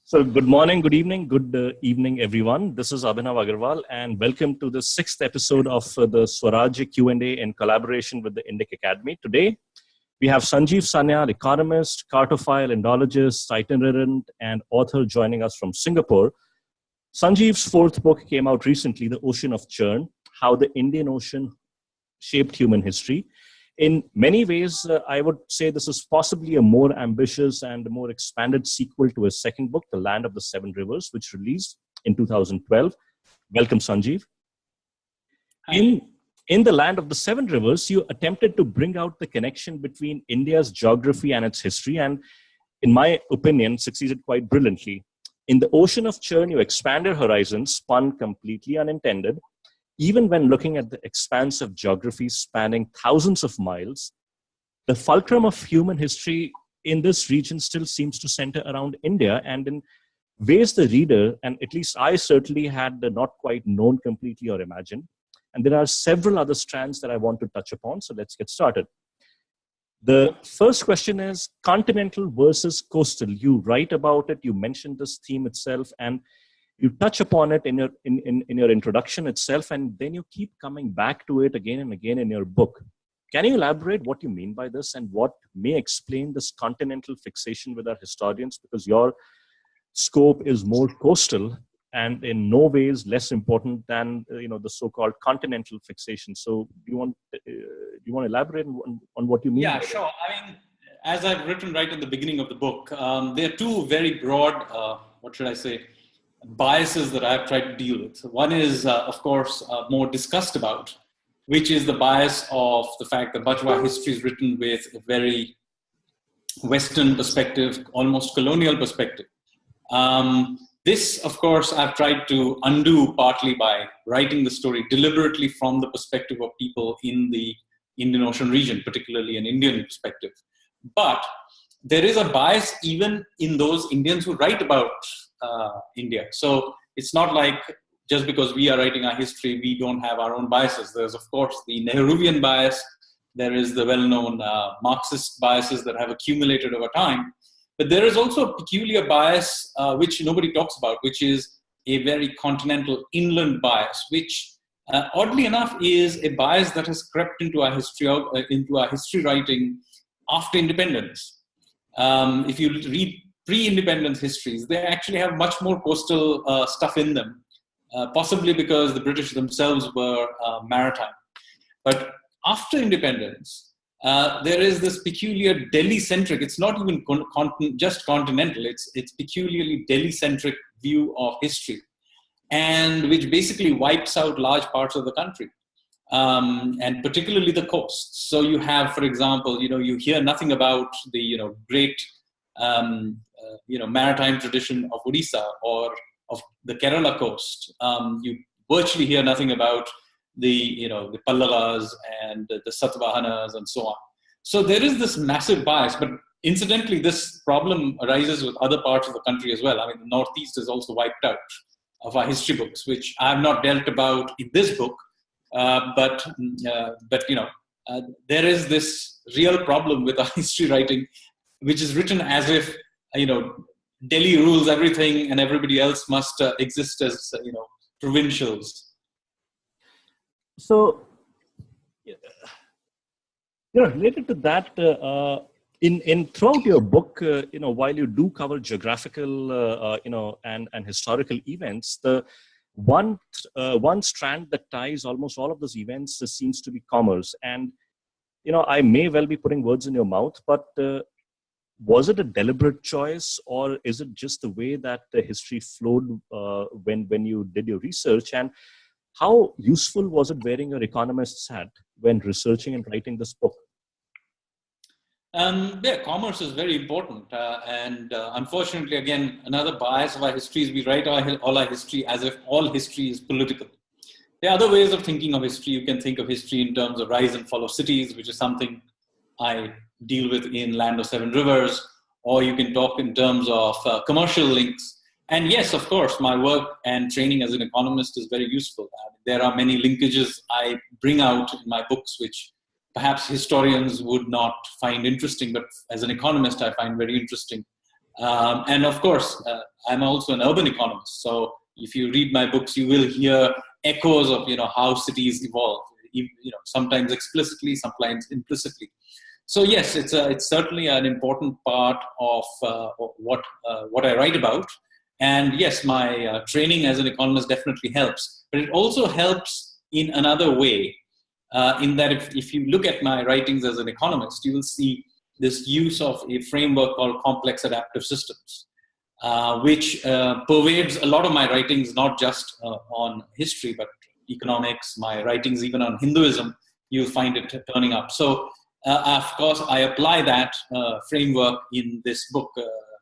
So, good morning, good evening, good evening, everyone. This is Abhinav Agarwal, and welcome to the sixth episode of the Swarajya Q&A in collaboration with the Indic Academy. Today, we have Sanjeev Sanyal, economist, cartophile, Indologist, itinerant, and author joining us from Singapore. Sanjeev's fourth book came out recently, The Ocean of Churn, How the Indian Ocean Shaped Human History. In many ways, I would say this is possibly a more ambitious and more expanded sequel to his second book, The Land of the Seven Rivers, which released in 2012. Welcome, Sanjeev. In The Land of the Seven Rivers, you attempted to bring out the connection between India's geography and its history, and in my opinion, succeeded quite brilliantly. In The Ocean of Churn, you expanded horizons, pun completely unintended. Even when looking at the expanse of geography spanning thousands of miles, the fulcrum of human history in this region still seems to center around India, and in ways the reader, and at least I certainly had not quite known completely or imagined. And there are several other strands that I want to touch upon, so let's get started. The first question is continental versus coastal. You write about it, you mentioned this theme itself, and you touch upon it in your introduction itself, and then you keep coming back to it again and again in your book. Can you elaborate what you mean by this and what may explain this continental fixation with our historians? Because your scope is more coastal and in no ways less important than the so-called continental fixation. So do you want to elaborate on what you mean? Yeah, sure. I mean, as I've written right at the beginning of the book, there are two very broad, biases that I've tried to deal with. One is, of course, more discussed about, which is the bias of the fact that much of our history is written with a very Western perspective, almost colonial perspective. This, of course, I've tried to undo partly by writing the story deliberately from the perspective of people in the Indian Ocean region, particularly an Indian perspective. But there is a bias even in those Indians who write about India. So it's not like just because we are writing our history, we don't have our own biases. There's, of course, the Nehruvian bias. There is the well-known Marxist biases that have accumulated over time. But there is also a peculiar bias, which nobody talks about, which is a very continental inland bias, which oddly enough is a bias that has crept into our history writing after independence. If you read pre-independence histories, they actually have much more coastal stuff in them, possibly because the British themselves were maritime. But after independence, there is this peculiar Delhi-centric, it's not even just continental, it's peculiarly Delhi-centric view of history, and which basically wipes out large parts of the country, and particularly the coasts. So you have, for example, you hear nothing about the great maritime tradition of Odisha or of the Kerala coast. You virtually hear nothing about the Pallavas and the Satavahanas and so on. So there is this massive bias, but incidentally, this problem arises with other parts of the country as well. I mean, the Northeast is also wiped out of our history books, which I have not dealt about in this book. But there is this real problem with our history writing, which is written as if, Delhi rules everything and everybody else must exist as, provincials. So, related to that, in throughout your book, while you do cover geographical, and historical events, the one strand that ties almost all of those events seems to be commerce. And, I may well be putting words in your mouth, but was it a deliberate choice, or is it just the way that the history flowed when you did your research? And how useful was it wearing your economist's hat when researching and writing this book? Commerce is very important. And unfortunately, again, another bias of our history is we write all our history as if all history is political. There are other ways of thinking of history. You can think of history in terms of rise and fall of cities, which is something I deal with in Land of Seven Rivers, or you can talk in terms of commercial links. And yes, of course, my work and training as an economist is very useful. There are many linkages I bring out in my books, which perhaps historians would not find interesting, but as an economist, I find very interesting. And of course, I'm also an urban economist. So if you read my books, you will hear echoes of how cities evolve. Sometimes explicitly, sometimes implicitly. So yes, it's certainly an important part of what I write about. And yes, my training as an economist definitely helps. But it also helps in another way. In that, if you look at my writings as an economist, you will see this use of a framework called complex adaptive systems, which pervades a lot of my writings, not just on history, but economics, my writings even on Hinduism, you'll find it turning up. So, of course, I apply that framework in this book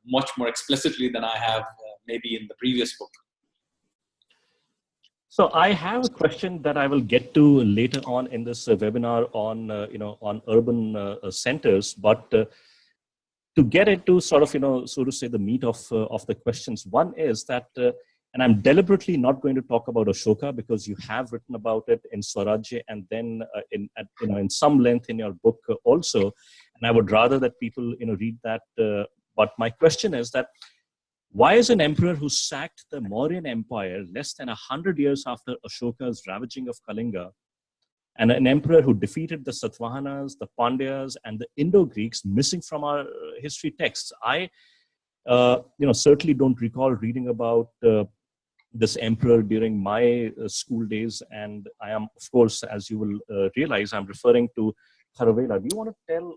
much more explicitly than I have maybe in the previous book. So I have a question that I will get to later on in this webinar on on urban centers, but to get into sort of so to say the meat of the questions. One is that, and I'm deliberately not going to talk about Ashoka because you have written about it in Swarajya and then in some length in your book also, and I would rather that people read that. But my question is that, why is an emperor who sacked the Mauryan Empire less than 100 years after Ashoka's ravaging of Kalinga, and an emperor who defeated the Satavahanas, the Pandyas, and the Indo-Greeks missing from our history texts? I, certainly don't recall reading about this emperor during my school days, and I am, of course, as you will realize, I'm referring to Kharavela. Do you want to tell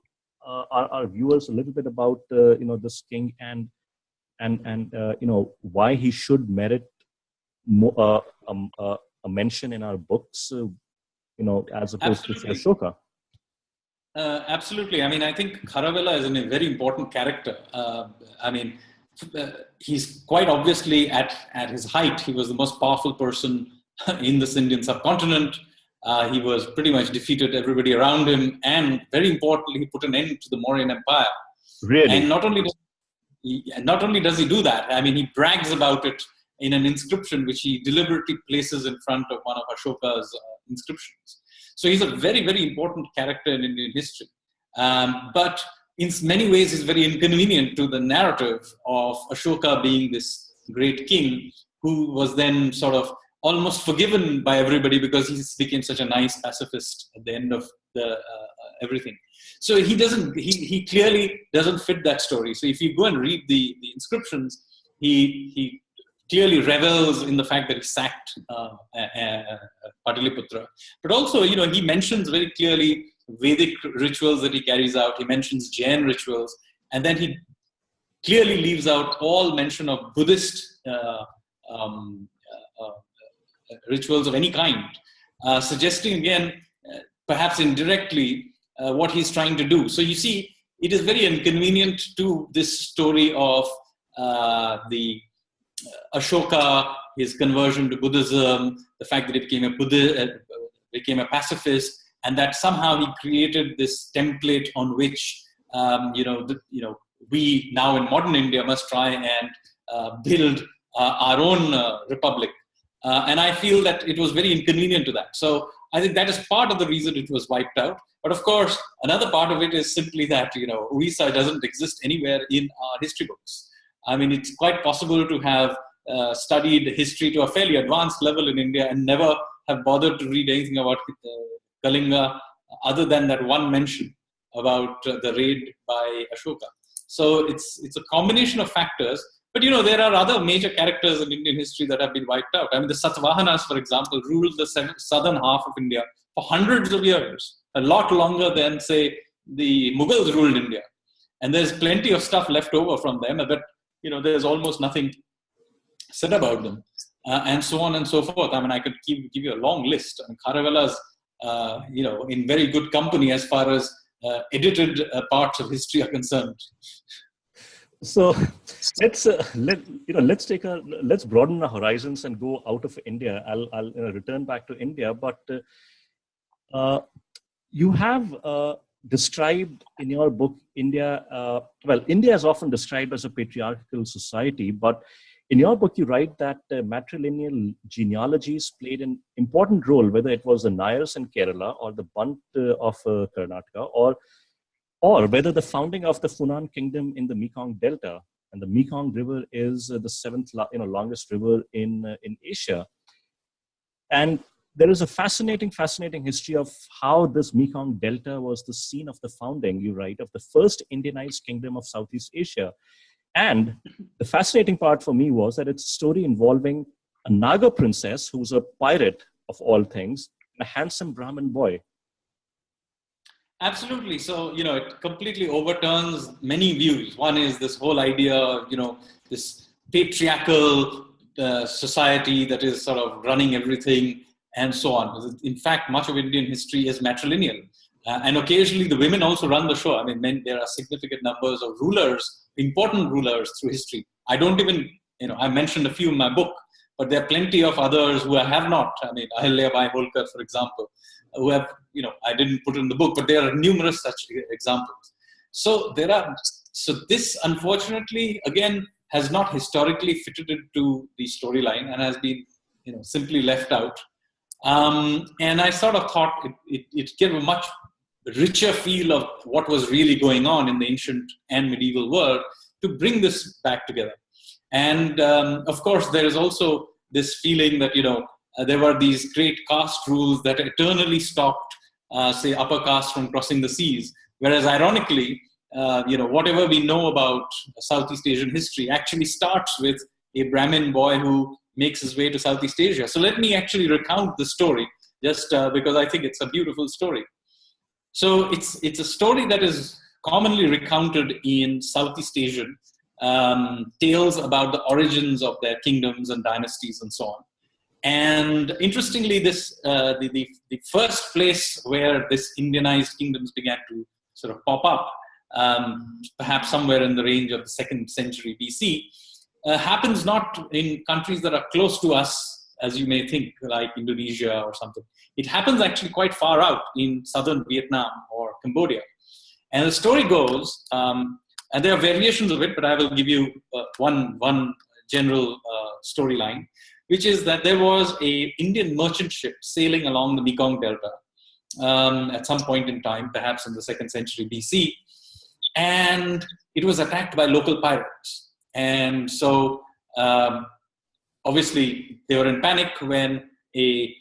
our viewers a little bit about this king and why he should merit a mention in our books, as opposed to Ashoka? Absolutely. I mean, I think Kharavela is a very important character. He's quite obviously at his height. He was the most powerful person in this Indian subcontinent. He was pretty much defeated everybody around him, and very importantly, he put an end to the Mauryan Empire. Really? And not only does he do that, I mean, he brags about it in an inscription which he deliberately places in front of one of Ashoka's inscriptions. So he's a very, very important character in Indian history. But in many ways, he's very inconvenient to the narrative of Ashoka being this great king who was then sort of almost forgiven by everybody because he became such a nice pacifist at the end of the everything. So he clearly doesn't fit that story. So if you go and read the inscriptions, he clearly revels in the fact that he sacked Pataliputra. But also, he mentions very clearly Vedic rituals that he carries out. He mentions Jain rituals. And then he clearly leaves out all mention of Buddhist rituals of any kind, suggesting again, perhaps indirectly, what he's trying to do. So you see, it is very inconvenient to this story of the Ashoka, his conversion to Buddhism, the fact that he became a pacifist, and that somehow he created this template on which we now in modern India must try and build our own republic. And I feel that it was very inconvenient to that. So I think that is part of the reason it was wiped out. But of course, another part of it is simply that, Orissa doesn't exist anywhere in our history books. I mean, it's quite possible to have studied history to a fairly advanced level in India and never have bothered to read anything about Kalinga other than that one mention about the raid by Ashoka. So it's a combination of factors. But, there are other major characters in Indian history that have been wiped out. I mean, the Satavahanas, for example, ruled the southern half of India for hundreds of years, a lot longer than, say, the Mughals ruled India. And there's plenty of stuff left over from them, but, there's almost nothing said about them, and so on and so forth. I mean, I could give you a long list. I mean, Kharavela's, in very good company as far as edited parts of history are concerned. So let's broaden our horizons and go out of India. I'll return back to India, but you have described in your book India. India is often described as a patriarchal society, but in your book you write that matrilineal genealogies played an important role, whether it was the Nayars in Kerala or the Bant of Karnataka, or whether the founding of the Funan kingdom in the Mekong Delta. and the Mekong River is the seventh longest river in Asia. And there is a fascinating history of how this Mekong Delta was the scene of the founding, you write, of the first Indianized kingdom of Southeast Asia. And the fascinating part for me was that it's a story involving a Naga princess who's a pirate of all things, and a handsome Brahmin boy. Absolutely. So, it completely overturns many views. One is this whole idea, this patriarchal society that is sort of running everything and so on. In fact, much of Indian history is matrilineal. And occasionally the women also run the show. I mean, there are significant numbers of rulers, important rulers through history. I don't even, I mentioned a few in my book, but there are plenty of others who have not. I mean, Ahilya Bai Holkar, for example, who have, I didn't put in the book, but there are numerous such examples. So this unfortunately, again, has not historically fitted into the storyline and has been, simply left out. And I sort of thought it gave a much richer feel of what was really going on in the ancient and medieval world to bring this back together. And of course, there is also this feeling that, there were these great caste rules that eternally stopped, say, upper caste from crossing the seas. Whereas ironically, whatever we know about Southeast Asian history actually starts with a Brahmin boy who makes his way to Southeast Asia. So let me actually recount the story, just because I think it's a beautiful story. So it's a story that is commonly recounted in Southeast Asian tales about the origins of their kingdoms and dynasties and so on. And interestingly, this the first place where this Indianized kingdoms began to sort of pop up, perhaps somewhere in the range of the 2nd century BC, happens not in countries that are close to us, as you may think, like Indonesia or something. It happens actually quite far out in southern Vietnam or Cambodia. And the story goes, and there are variations of it, but I will give you one general storyline, which is that there was an Indian merchant ship sailing along the Mekong Delta at some point in time, perhaps in the 2nd century BC, and it was attacked by local pirates. And so, obviously, they were in panic when a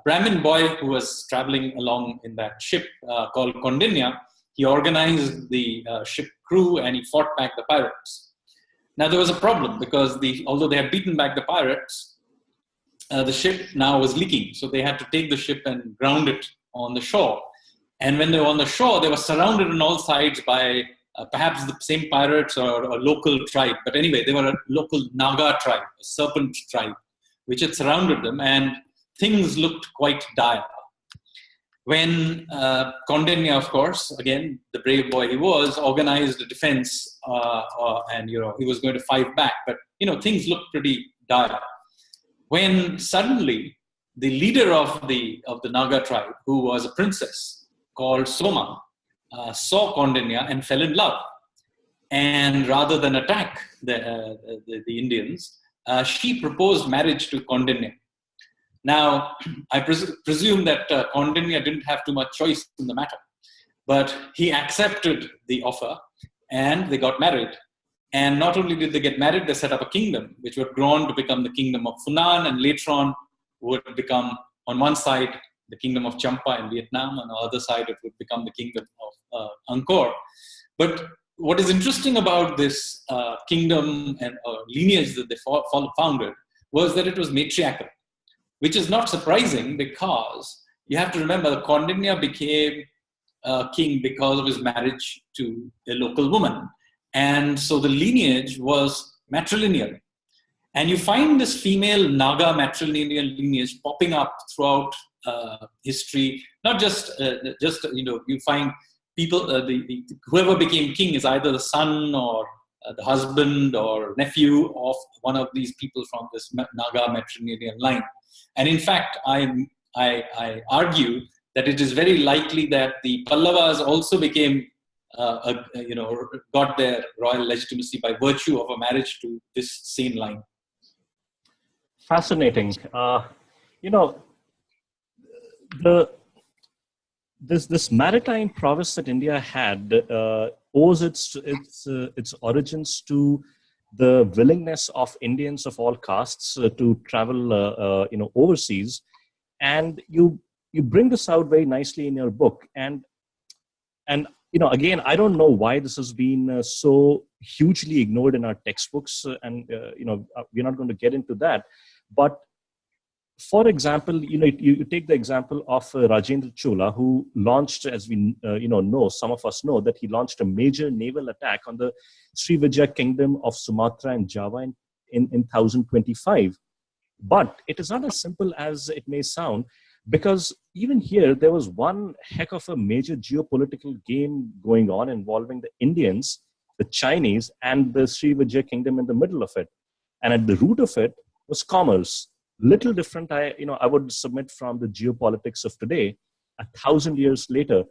Brahmin boy who was traveling along in that ship called Kondinya, he organized the ship crew and he fought back the pirates. Now, there was a problem because although they had beaten back the pirates, the ship now was leaking. So they had to take the ship and ground it on the shore. And when they were on the shore, they were surrounded on all sides by perhaps the same pirates or a local tribe. But anyway, they were a local Naga tribe, a serpent tribe, which had surrounded them. And things looked quite dire. When Kondinya, of course, again, the brave boy he was, organized a defense and, he was going to fight back. But, things looked pretty dire. When suddenly the leader of the Naga tribe, who was a princess called Soma, saw Kondinya and fell in love. And rather than attack the Indians, she proposed marriage to Kondinya. Now, I presume that Kondinya didn't have too much choice in the matter, but he accepted the offer and they got married. And not only did they get married, they set up a kingdom, which would grow on to become the kingdom of Funan, and later on would become, on one side, the kingdom of Champa in Vietnam, and on the other side, it would become the kingdom of Angkor. But what is interesting about this kingdom and lineage that they founded was that it was matriarchal, which is not surprising because you have to remember that Kondinya became king because of his marriage to a local woman. And so the lineage was matrilineal. And you find this female Naga matrilineal lineage popping up throughout history. Not just, you find people, whoever became king is either the son or the husband or nephew of one of these people from this Naga matrilineal line. And in fact, I argue that it is very likely that the Pallavas also became, got their royal legitimacy by virtue of a marriage to this same line. Fascinating. This maritime prowess that India had owes its origins to the willingness of Indians of all castes to travel, overseas, and you bring this out very nicely in your book. And again, I don't know why this has been so hugely ignored in our textbooks, we're not going to get into that. But for example, you take the example of Rajendra Chola, who launched, as we know, some of us know, that he launched a major naval attack on the Srivijaya kingdom of Sumatra and Java in 1025. But it is not as simple as it may sound, because even here, there was one heck of a major geopolitical game going on involving the Indians, the Chinese, and the Srivijaya kingdom in the middle of it. And at the root of it was commerce. Little different, I would submit, from the geopolitics of today, 1,000 years later.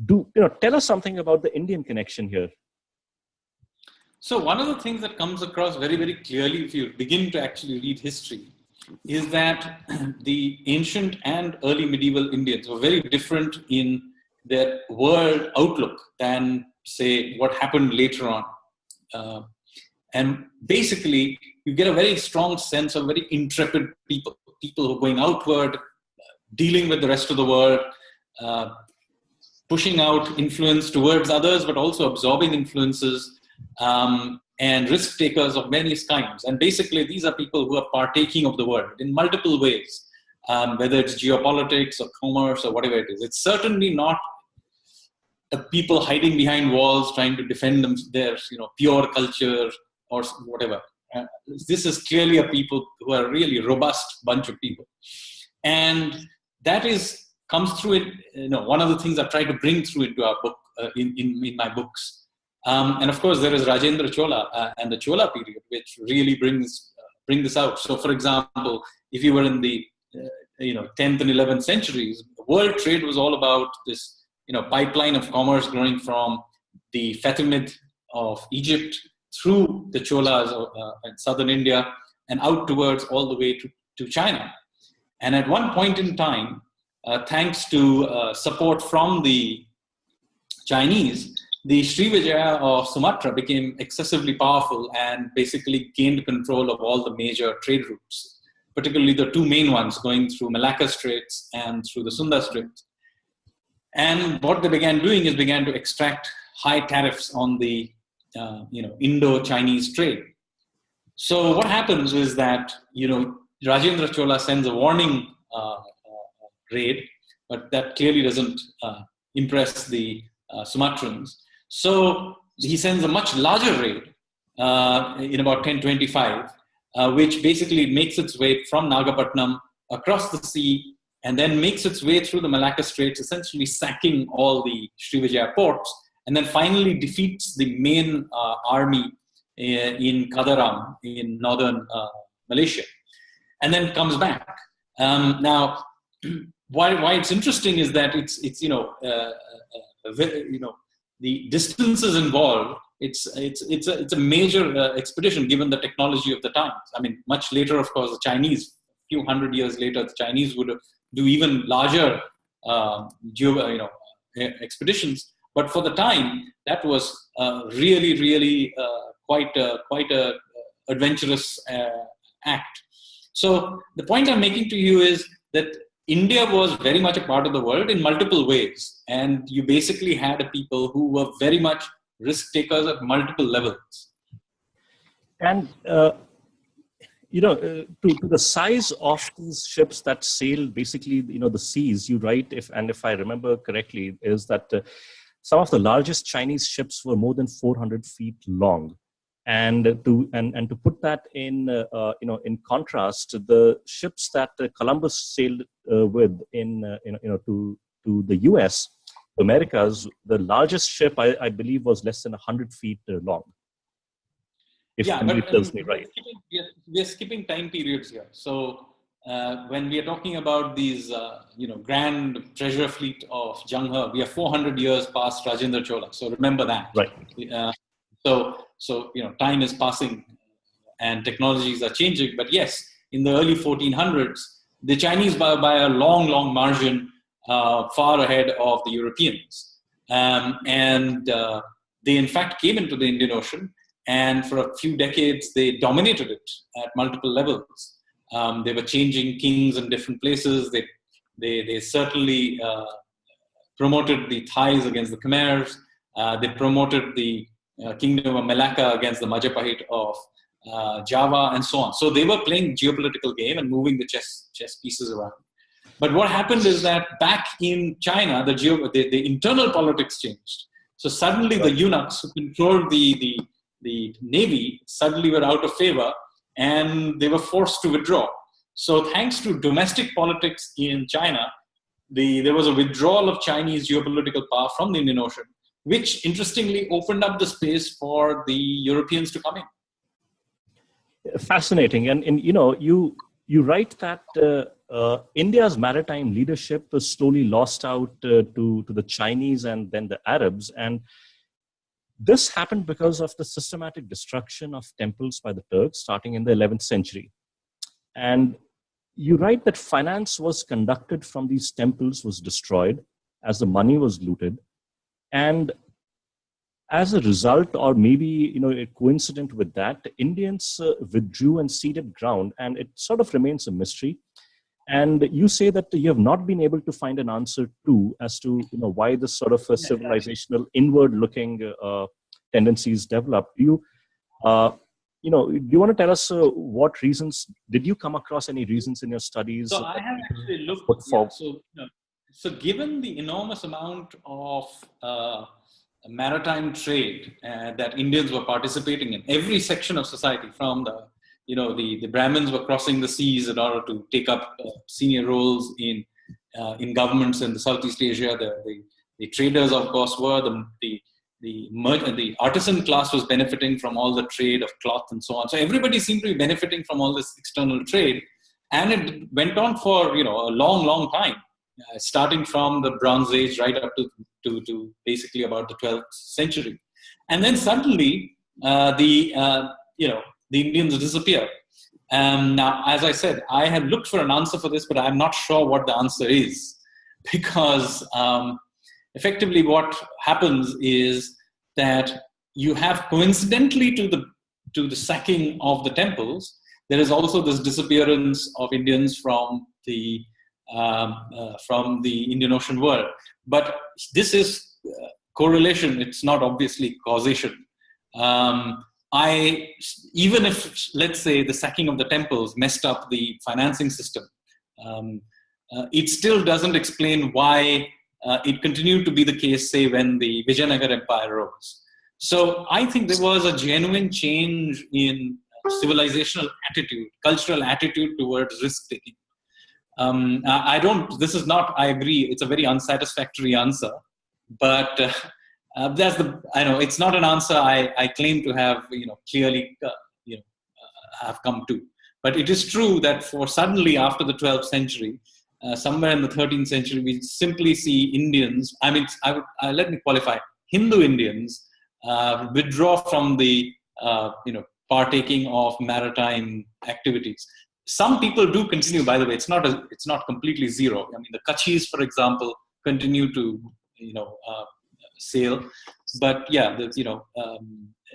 Tell us something about the Indian connection here. So one of the things that comes across very, very clearly if you begin to actually read history is that the ancient and early medieval Indians were very different in their world outlook than, say, what happened later on. And basically, you get a very strong sense of very intrepid people who are going outward, dealing with the rest of the world, pushing out influence towards others, but also absorbing influences, and risk takers of various kinds. And basically, these are people who are partaking of the world in multiple ways, whether it's geopolitics or commerce or whatever it is. It's certainly not people hiding behind walls trying to defend their pure culture or whatever. This is clearly a people who are really robust bunch of people. And that comes through in, one of the things I've tried to bring through into our book, in my books. And of course, there is Rajendra Chola and the Chola period, which really bring this out. So, for example, if you were in the 10th and 11th centuries, world trade was all about this pipeline of commerce growing from the Fatimid of Egypt through the Cholas in southern India and out towards all the way to China. And at one point in time, thanks to support from the Chinese, the Srivijaya of Sumatra became excessively powerful and basically gained control of all the major trade routes, particularly the two main ones going through Malacca Straits and through the Sunda Straits. And what they began doing is began to extract high tariffs on the Indo-Chinese trade. So what happens is that Rajendra Chola sends a warning raid, but that clearly doesn't impress the Sumatrans. So he sends a much larger raid in about 1025, which basically makes its way from Nagapattinam across the sea and then makes its way through the Malacca Straits, essentially sacking all the Srivijaya ports, and then finally defeats the main army in Kadaram in northern Malaysia, and then comes back. Now, why it's interesting is that it's the distances involved. It's a major expedition given the technology of the times. I mean, much later, of course, the Chinese, a few hundred years later, the Chinese would do even larger expeditions. But for the time, that was really quite a adventurous act. So the point I'm making to you is that India was very much a part of the world in multiple ways. And you basically had a people who were very much risk takers at multiple levels. And, to the size of these ships that sail basically, the seas, you write, if I remember correctly, is that some of the largest Chinese ships were more than 400 feet long. And to put that in contrast, the ships that Columbus sailed with to the U.S., Americas, the largest ship I believe was less than 100 feet long. If memory tells me right. We are skipping time periods here. So when we are talking about these, grand treasure fleet of Zheng He, we are 400 years past Rajendra Chola. So remember that. Right. So time is passing and technologies are changing. But yes, in the early 1400s, the Chinese by a long margin far ahead of the Europeans. and they in fact came into the Indian Ocean, and for a few decades they dominated it at multiple levels. They were changing kings in different places. They certainly promoted the Thais against the Khmers. They promoted the kingdom of Malacca against the Majapahit of Java, and so on. So they were playing geopolitical game and moving the chess pieces around. But what happened is that back in China, the internal politics changed. So suddenly the eunuchs who controlled the navy suddenly were out of favor, and they were forced to withdraw. So thanks to domestic politics in China, there was a withdrawal of Chinese geopolitical power from the Indian Ocean, which interestingly opened up the space for the Europeans to come in. Fascinating. And you write that India's maritime leadership was slowly lost out to the Chinese and then the Arabs. And this happened because of the systematic destruction of temples by the Turks starting in the 11th century. And you write that finance was conducted from these temples was destroyed as the money was looted. And as a result, or maybe coincident with that, the Indians withdrew and ceded ground, and it sort of remains a mystery. And you say that you have not been able to find an answer to as to why this sort of a civilizational inward-looking tendencies developed. Do you want to tell us what reasons did you come across? Any reasons in your studies? So I have actually looked. So given the enormous amount of maritime trade that Indians were participating in, every section of society, from the Brahmins were crossing the seas in order to take up senior roles in governments in the Southeast Asia. The traders, of course, were the artisan class was benefiting from all the trade of cloth and so on. So everybody seemed to be benefiting from all this external trade, and it went on for a long time, starting from the Bronze Age right up to basically about the 12th century, and then suddenly the Indians disappear. Now, as I said, I have looked for an answer for this, but I'm not sure what the answer is, because effectively what happens is that you have, coincidentally to the sacking of the temples, there is also this disappearance of Indians from the Indian Ocean world. But this is correlation, it's not obviously causation. Even if, let's say, the sacking of the temples messed up the financing system, it still doesn't explain why it continued to be the case, say, when the Vijayanagar Empire rose. So I think there was a genuine change in civilizational attitude, cultural attitude towards risk-taking. I agree, it's a very unsatisfactory answer, but it's not an answer I claim to have, clearly, have come to. But it is true that suddenly after the 12th century, somewhere in the 13th century, we simply see Indians, let me qualify, Hindu Indians withdraw from the, partaking of maritime activities. Some people do continue, by the way. It's not completely zero. The Kachis, for example, continue to, sail. But yeah,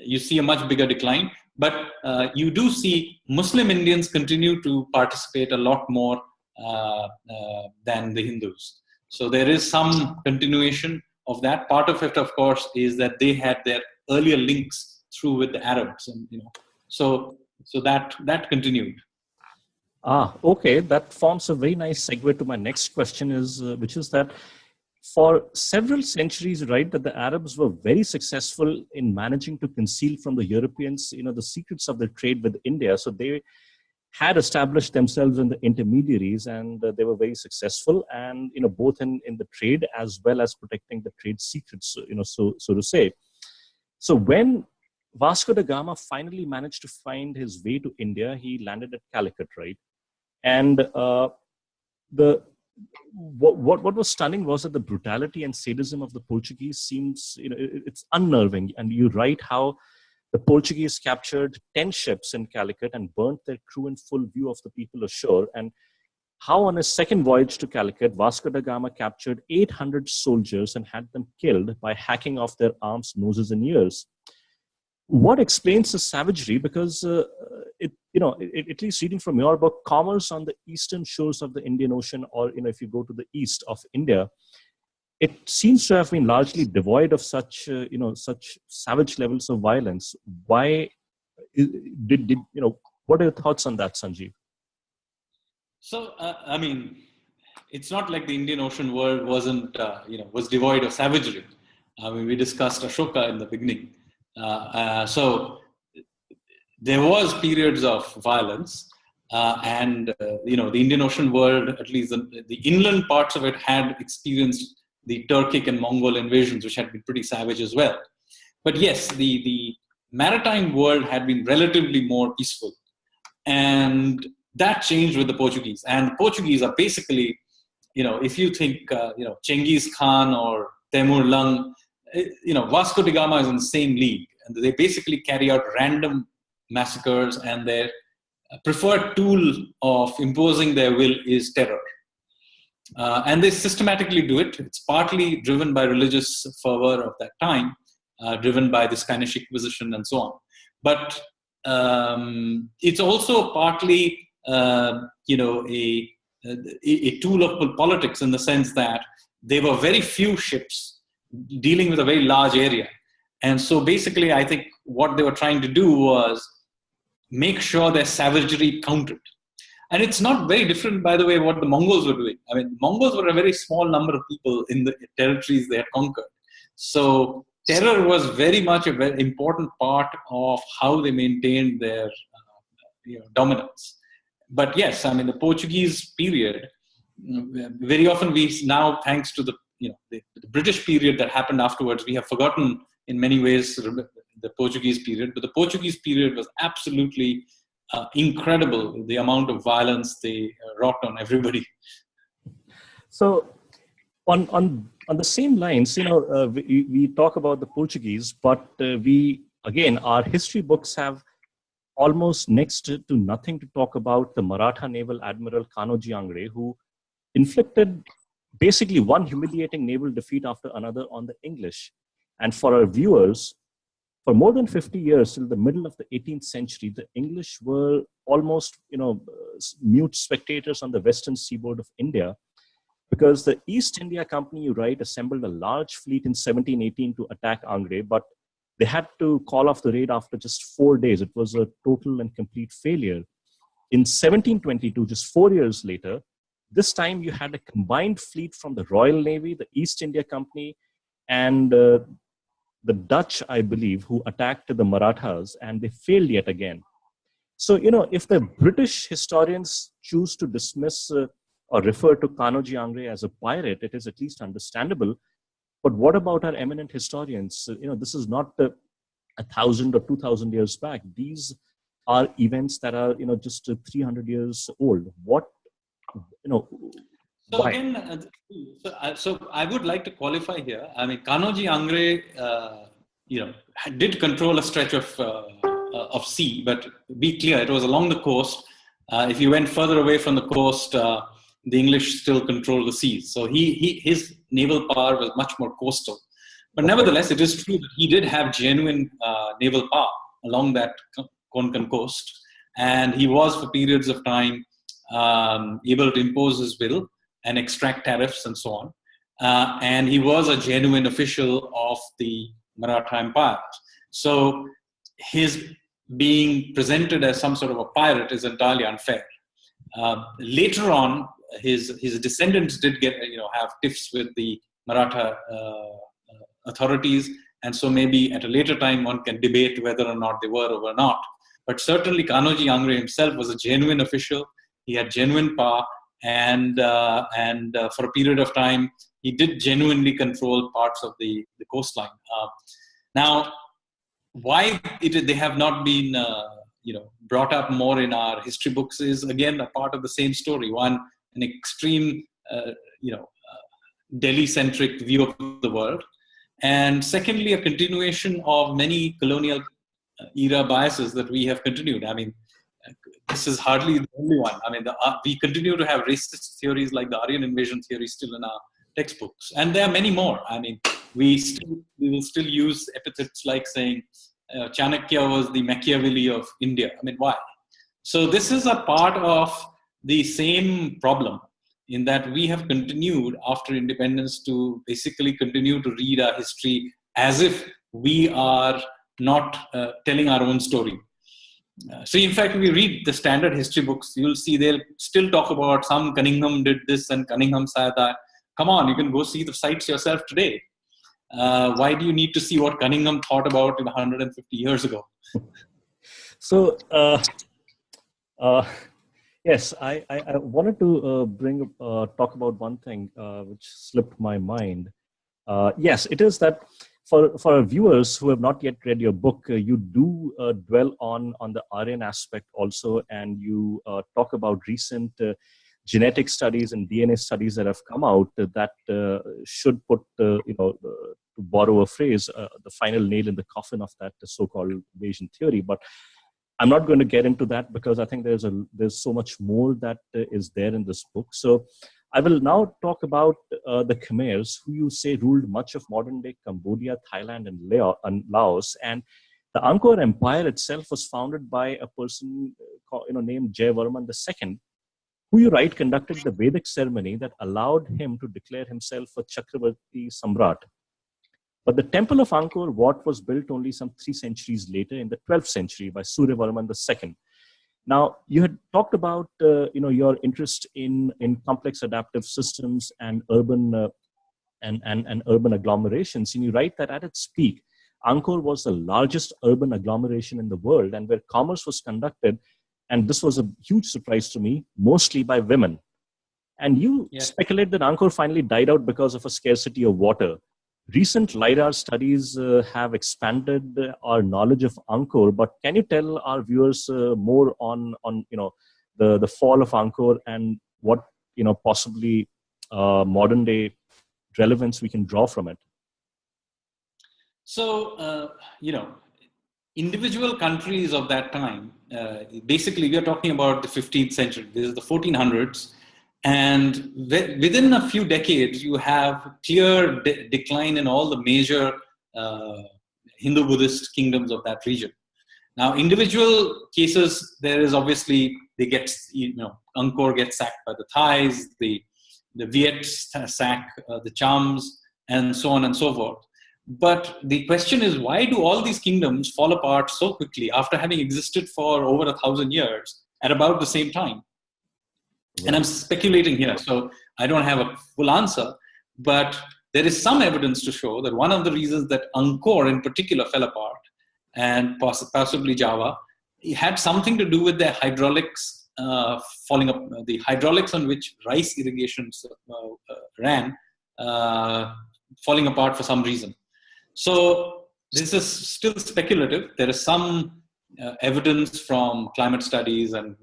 you see a much bigger decline. But you do see Muslim Indians continue to participate a lot more than the Hindus. So there is some continuation of that. Part of it, of course, is that they had their earlier links through with the Arabs, and so that continued. Okay. That forms a very nice segue to my next question, which is that for several centuries, right, that the Arabs were very successful in managing to conceal from the Europeans, the secrets of their trade with India. So they had established themselves in the intermediaries, and they were very successful, and both in the trade as well as protecting the trade secrets, so to say. So when Vasco da Gama finally managed to find his way to India, he landed at Calicut, right? And what was stunning was that the brutality and sadism of the Portuguese seems, it's unnerving. And you write how the Portuguese captured 10 ships in Calicut and burnt their crew in full view of the people ashore. And how on his second voyage to Calicut, Vasco da Gama captured 800 soldiers and had them killed by hacking off their arms, noses, and ears. What explains the savagery? Because at least reading from your book, commerce on the eastern shores of the Indian Ocean, or if you go to the east of India, it seems to have been largely devoid of such such savage levels of violence. Why did what are your thoughts on that, Sanjeev? So I mean, it's not like the Indian Ocean world wasn't was devoid of savagery. I mean, we discussed Ashoka in the beginning. So there was periods of violence, and the Indian Ocean world, at least the inland parts of it, had experienced the Turkic and Mongol invasions, which had been pretty savage as well. But yes, the maritime world had been relatively more peaceful, and that changed with the Portuguese. And the Portuguese are basically, if you think Chengiz Khan or Temur Lung, Vasco da Gama is in the same league, and they basically carry out random massacres, and their preferred tool of imposing their will is terror. And they systematically do it. It's partly driven by religious fervor of that time, driven by the Spanish Inquisition and so on. But it's also partly, a tool of politics, in the sense that there were very few ships dealing with a very large area. And so basically, I think what they were trying to do was make sure their savagery counted. And it's not very different, by the way, what the Mongols were doing. I mean, Mongols were a very small number of people in the territories they had conquered. So terror was very much a very important part of how they maintained their dominance. But yes, I mean, the Portuguese period, very often we now, thanks to the British period that happened afterwards, we have forgotten in many ways the Portuguese period. But the Portuguese period was absolutely incredible, the amount of violence they wrought on everybody. So on the same lines, we talk about the Portuguese, but our history books have almost next to nothing to talk about the Maratha naval admiral Kanonji Angre, who inflicted basically one humiliating naval defeat after another on the English. And for our viewers, for more than 50 years, till the middle of the 18th century, the English were almost, mute spectators on the western seaboard of India, because the East India Company, you write, assembled a large fleet in 1718 to attack Angre, but they had to call off the raid after just 4 days. It was a total and complete failure. In 1722, just 4 years later, this time you had a combined fleet from the Royal Navy, the East India Company, and the Dutch, I believe, who attacked the Marathas, and they failed yet again. So, if the British historians choose to dismiss or refer to Kanonji Angre as a pirate, it is at least understandable. But what about our eminent historians? This is not 1,000 or 2,000 years back. These are events that are, just 300 years old. What, So why? again, so I would like to qualify here. I mean, Kanonji Angre, did control a stretch of sea, but be clear, it was along the coast. If you went further away from the coast, the English still controlled the seas. So his naval power was much more coastal. But nevertheless, it is true that he did have genuine naval power along that Konkan coast. And he was, for periods of time, able to impose his will and extract tariffs and so on. And he was a genuine official of the Maratha Empire. So his being presented as some sort of a pirate is entirely unfair. Later on, his descendants did get have tiffs with the Maratha authorities, and so maybe at a later time one can debate whether or not they were or were not. But certainly Kanonji Angre himself was a genuine official. He had genuine power, and for a period of time he did genuinely control parts of the coastline. Now, why they have not been brought up more in our history books is again a part of the same story. One, an extreme Delhi-centric view of the world, and secondly, a continuation of many colonial era biases that we have continued. I mean, this is hardly the only one. I mean, we continue to have racist theories like the Aryan invasion theory still in our textbooks, and there are many more. I mean, we will still use epithets like saying Chanakya was the Machiavelli of India. I mean, why? So this is a part of the same problem, in that we have continued after independence to basically continue to read our history as if we are not telling our own story. So in fact, if you read the standard history books, you'll see they'll still talk about some Cunningham did this and Cunningham said that. Come on, you can go see the sites yourself today. Why do you need to see what Cunningham thought about 150 years ago? So, yes, I wanted to talk about one thing which slipped my mind. Yes, it is that for our viewers who have not yet read your book, you do dwell on the Aryan aspect also, and you talk about recent genetic studies and DNA studies that have come out that should put, to borrow a phrase, the final nail in the coffin of that so-called invasion theory. But I'm not going to get into that because I think there's so much more that is there in this book. So I will now talk about the Khmers, who you say ruled much of modern-day Cambodia, Thailand, and Laos. And the Angkor Empire itself was founded by a person named Jayavarman II, who you write conducted the Vedic ceremony that allowed him to declare himself a Chakravarti Samrat. But the temple of Angkor Wat was built only some 3 centuries later in the 12th century by Suryavarman II. Now, you had talked about your interest in complex adaptive systems and urban and urban agglomerations, and you write that at its peak, Angkor was the largest urban agglomeration in the world, and where commerce was conducted, and this was a huge surprise to me, mostly by women. And you speculate that Angkor finally died out because of a scarcity of water. Recent LiDAR studies have expanded our knowledge of Angkor, but can you tell our viewers more on the fall of Angkor and what possibly modern day relevance we can draw from it? So individual countries of that time, basically we are talking about the 15th century. This is the 1400s. And within a few decades, you have clear decline in all the major Hindu-Buddhist kingdoms of that region. Now, individual cases, there is obviously, Angkor gets sacked by the Thais, the Viets sack the Chams, and so on and so forth. But the question is, why do all these kingdoms fall apart so quickly after having existed for over 1,000 years at about the same time? And I'm speculating here, so I don't have a full answer, but there is some evidence to show that one of the reasons that Angkor in particular fell apart, and possibly Java, it had something to do with their hydraulics falling up, the hydraulics on which rice irrigations ran, falling apart for some reason. So this is still speculative. There is some evidence from climate studies and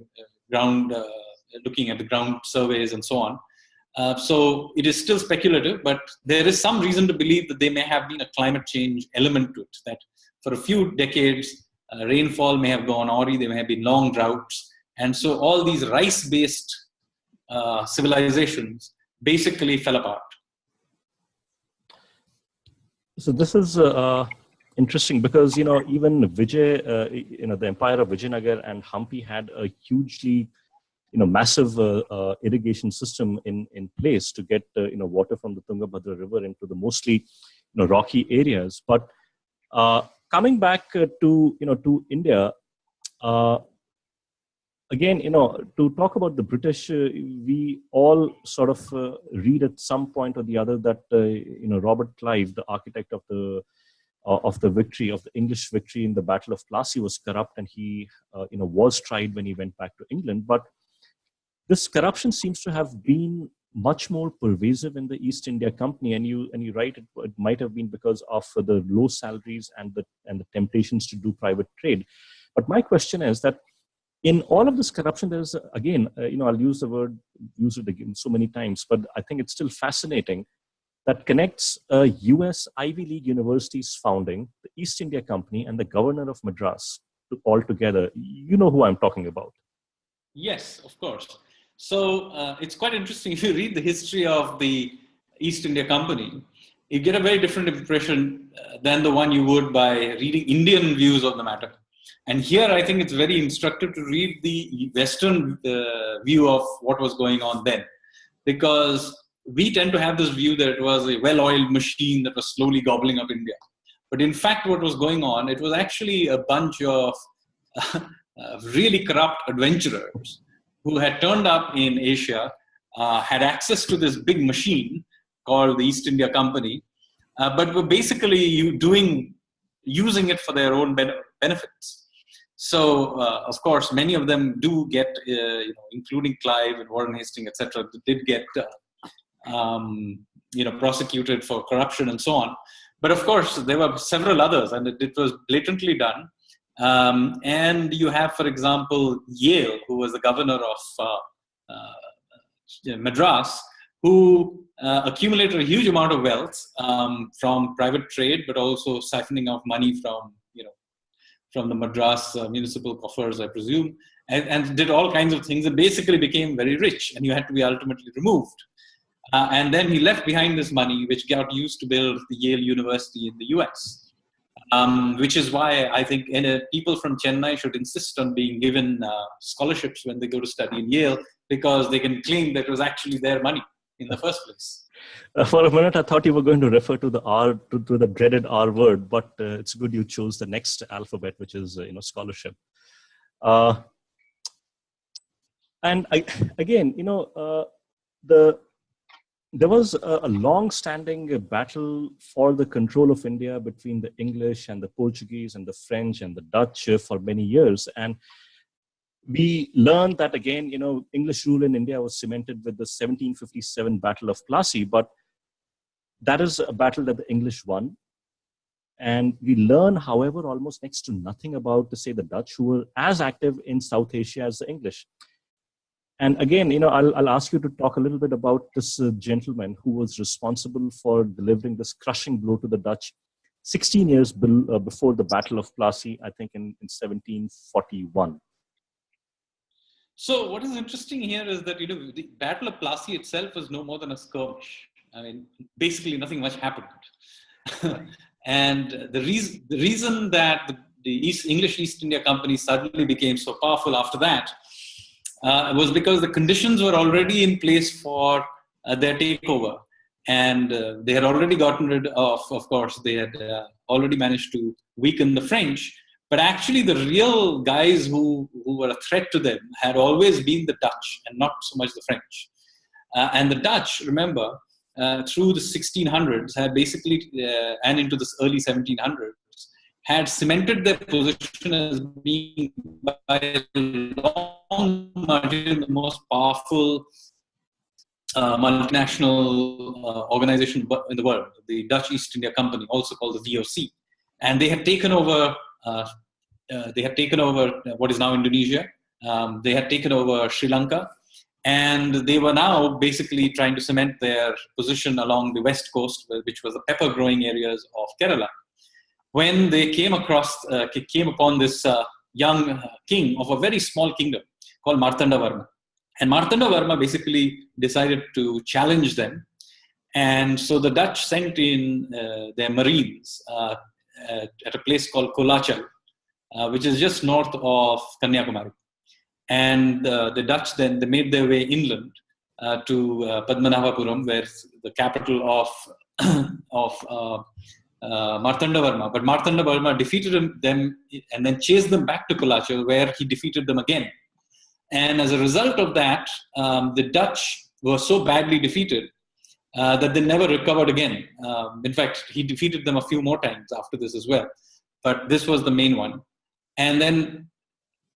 looking at the ground surveys and so on. So it is still speculative, but there is some reason to believe that there may have been a climate change element to it, that for a few decades, rainfall may have gone awry, there may have been long droughts. And so all these rice-based civilizations basically fell apart. So this is interesting because, even Vijay, the empire of Vijayanagar and Hampi had a hugely massive irrigation system in place to get water from the Tungabhadra River into the mostly rocky areas. But coming back to India, again, to talk about the British, we all sort of read at some point or the other that Robert Clive, the architect of the victory, of the English victory in the Battle of Plassey, was corrupt, and he was tried when he went back to England. But this corruption seems to have been much more pervasive in the East India Company, and you write it might have been because of the low salaries and the temptations to do private trade. But my question is that in all of this corruption, there's again, I'll use it again so many times, but I think it's still fascinating that connects U.S. Ivy League university's founding, the East India Company, and the governor of Madras. altogether. You know who I'm talking about. Yes, of course. So it's quite interesting. If you read the history of the East India Company, you get a very different impression than the one you would by reading Indian views of the matter. And here, I think it's very instructive to read the Western view of what was going on then, because we tend to have this view that it was a well-oiled machine that was slowly gobbling up India. But in fact, what was going on, it was actually a bunch of really corrupt adventurers who had turned up in Asia, had access to this big machine called the East India Company, but were basically using it for their own benefits. So, of course, many of them do get, including Clive and Warren Hastings, etc., did get, prosecuted for corruption and so on. But of course, there were several others, and it was blatantly done. And you have, for example, Yale, who was the governor of Madras, who accumulated a huge amount of wealth from private trade, but also siphoning off money from the Madras municipal coffers, I presume, and did all kinds of things and basically became very rich, and you had to be ultimately removed. And then he left behind this money, which got used to build the Yale University in the US, which is why I think people from Chennai should insist on being given scholarships when they go to study in Yale, because they can claim that it was actually their money in the first place. For a minute, I thought you were going to refer to the R, to the dreaded R word, but it's good you chose the next alphabet, which is scholarship. And there was a long-standing battle for the control of India between the English and the Portuguese and the French and the Dutch for many years. And we learned that, again, English rule in India was cemented with the 1757 Battle of Plassey, but that is a battle that the English won. And we learn, however, almost next to nothing about, say, the Dutch, who were as active in South Asia as the English. And again, I'll ask you to talk a little bit about this gentleman who was responsible for delivering this crushing blow to the Dutch 16 years before the Battle of Plassey, I think in 1741. So what is interesting here is that, the Battle of Plassey itself was no more than a skirmish. I mean, basically nothing much happened. And the reason that the English East India Company suddenly became so powerful after that was because the conditions were already in place for their takeover. And they had already gotten rid of course, they had already managed to weaken the French. But actually the real guys who were a threat to them had always been the Dutch and not so much the French. And the Dutch, remember, through the 1600s had basically, and into the early 1700s, had cemented their position as being by a long margin the most powerful multinational organization in the world, the Dutch East India Company, also called the VOC. And they had taken over what is now Indonesia. They had taken over Sri Lanka, and they were now basically trying to cement their position along the west coast, which was the pepper growing areas of Kerala. When they came upon this young king of a very small kingdom called Martanda Varma. And Martanda Varma basically decided to challenge them. And so the Dutch sent in their marines at a place called Colonial, which is just north of Kanyakumari. And the Dutch then, they made their way inland to Padmanabhapuram, where the capital of Martanda Varma. But Martanda Varma defeated them and then chased them back to Colachal, where he defeated them again. And as a result of that, the Dutch were so badly defeated that they never recovered again. In fact, he defeated them a few more times after this as well. But this was the main one. And then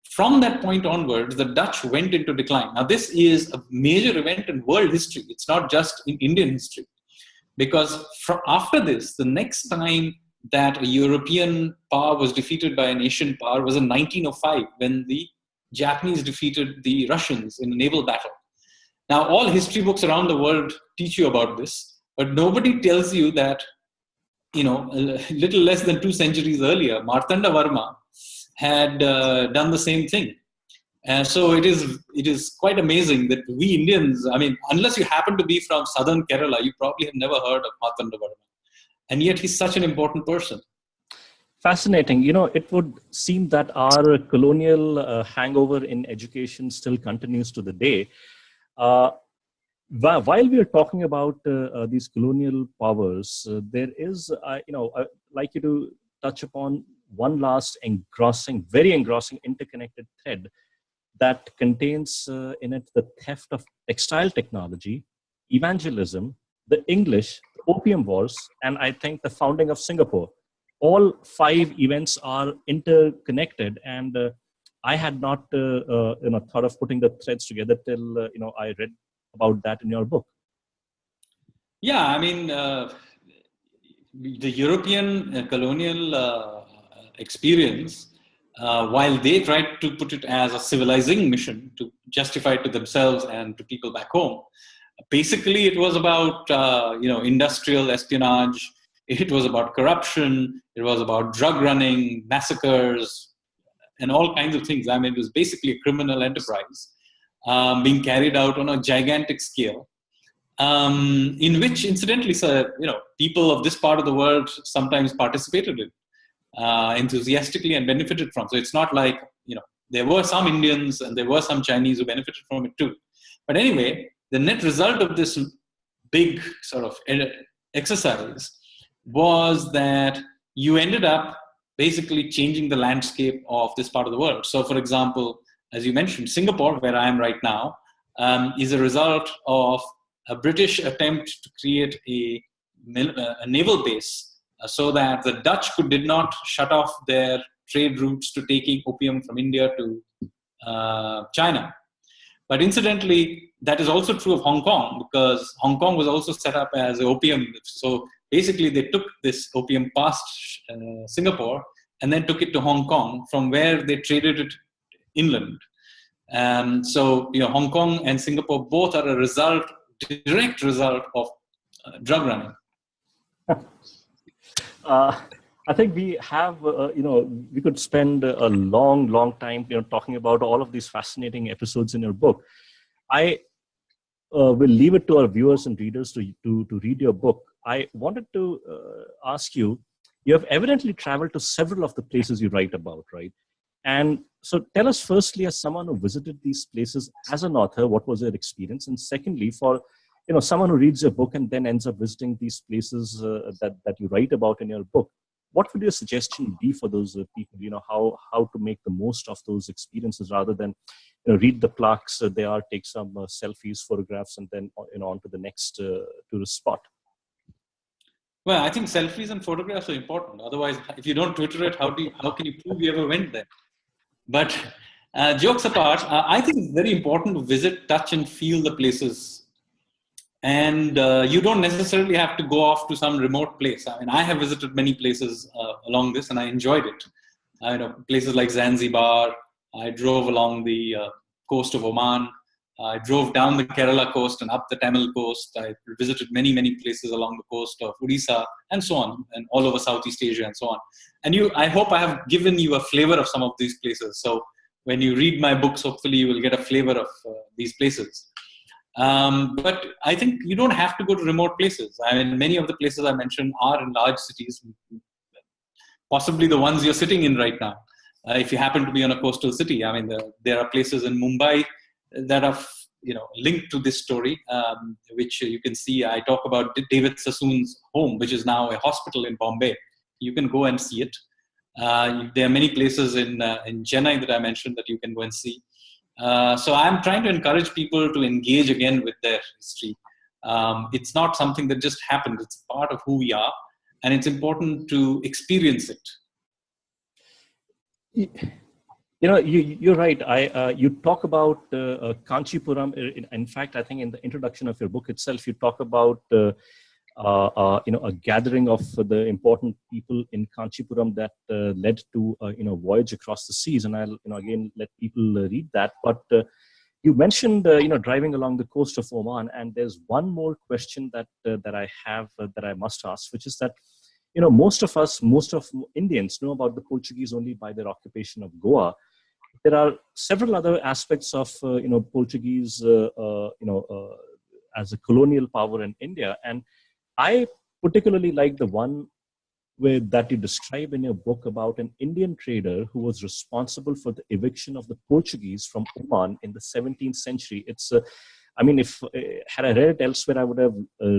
from that point onwards, the Dutch went into decline. Now, this is a major event in world history. It's not just in Indian history. Because after this, the next time that a European power was defeated by an Asian power was in 1905, when the Japanese defeated the Russians in a naval battle. Now, all history books around the world teach you about this, but nobody tells you that, a little less than 2 centuries earlier, Martanda Varma had done the same thing. So it is quite amazing that we Indians, I mean, unless you happen to be from southern Kerala, you probably have never heard of Martanda Varma. And yet he's such an important person. Fascinating. It would seem that our colonial hangover in education still continues to the day. While we are talking about these colonial powers, there is, I'd like you to touch upon one last very engrossing interconnected thread that contains in it the theft of textile technology, evangelism, the English, the Opium Wars, and I think the founding of Singapore. All five events are interconnected, and I had not thought of putting the threads together till I read about that in your book. Yeah, I mean, the European colonial experience, while they tried to put it as a civilizing mission to justify it to themselves and to people back home, basically it was about industrial espionage. It was about corruption. It was about drug running, massacres, and all kinds of things. I mean, it was basically a criminal enterprise being carried out on a gigantic scale, in which, incidentally, people of this part of the world sometimes participated in enthusiastically and benefited from. So it's not like, there were some Indians and there were some Chinese who benefited from it too. But anyway, the net result of this big sort of exercise was that you ended up basically changing the landscape of this part of the world. So, for example, as you mentioned, Singapore, where I am right now, is a result of a British attempt to create a naval base so that the Dutch did not shut off their trade routes to taking opium from India to China. But incidentally, that is also true of Hong Kong, because Hong Kong was also set up as opium. So basically, they took this opium past Singapore and then took it to Hong Kong, from where they traded it inland. So, Hong Kong and Singapore both are a direct result of drug running. I think we have, we could spend a long time, talking about all of these fascinating episodes in your book. I will leave it to our viewers and readers to read your book. I wanted to ask you, you have evidently traveled to several of the places you write about, right? And so tell us firstly, as someone who visited these places as an author, what was your experience? And secondly, for someone who reads your book and then ends up visiting these places that you write about in your book, what would your suggestion be for those people? How to make the most of those experiences rather than read the plaques take some selfies, photographs, and then on to the next tourist spot. Well, I think selfies and photographs are important. Otherwise, if you don't Twitter it, how can you prove you ever went there? But jokes apart, I think it's very important to visit, touch, and feel the places. And you don't necessarily have to go off to some remote place. I mean, I have visited many places along this, and I enjoyed it. Places like Zanzibar. I drove along the coast of Oman. I drove down the Kerala coast and up the Tamil coast. I visited many places along the coast of Odisha and so on, and all over Southeast Asia and so on. And I hope I have given you a flavor of some of these places. So when you read my books, hopefully you will get a flavor of these places. But I think you don't have to go to remote places. I mean, many of the places I mentioned are in large cities, possibly the ones you're sitting in right now. If you happen to be on a coastal city, I mean, there are places in Mumbai that are linked to this story, which you can see. I talk about David Sassoon's home, which is now a hospital in Bombay. You can go and see it. There are many places in Chennai that I mentioned that you can go and see. So I'm trying to encourage people to engage again with their history. It's not something that just happened. It's part of who we are, and it's important to experience it. You're right. You talk about Kanchipuram. In fact, I think in the introduction of your book itself, you talk about a gathering of the important people in Kanchipuram that led to voyage across the seas. And I'll again let people read that. But you mentioned driving along the coast of Oman, and there's one more question that I have that I must ask, which is that most of Indians know about the Portuguese only by their occupation of Goa. There are several other aspects of Portuguese as a colonial power in India, and I particularly like the one that you describe in your book about an Indian trader who was responsible for the eviction of the Portuguese from Oman in the 17th century. If had I read it elsewhere, I would have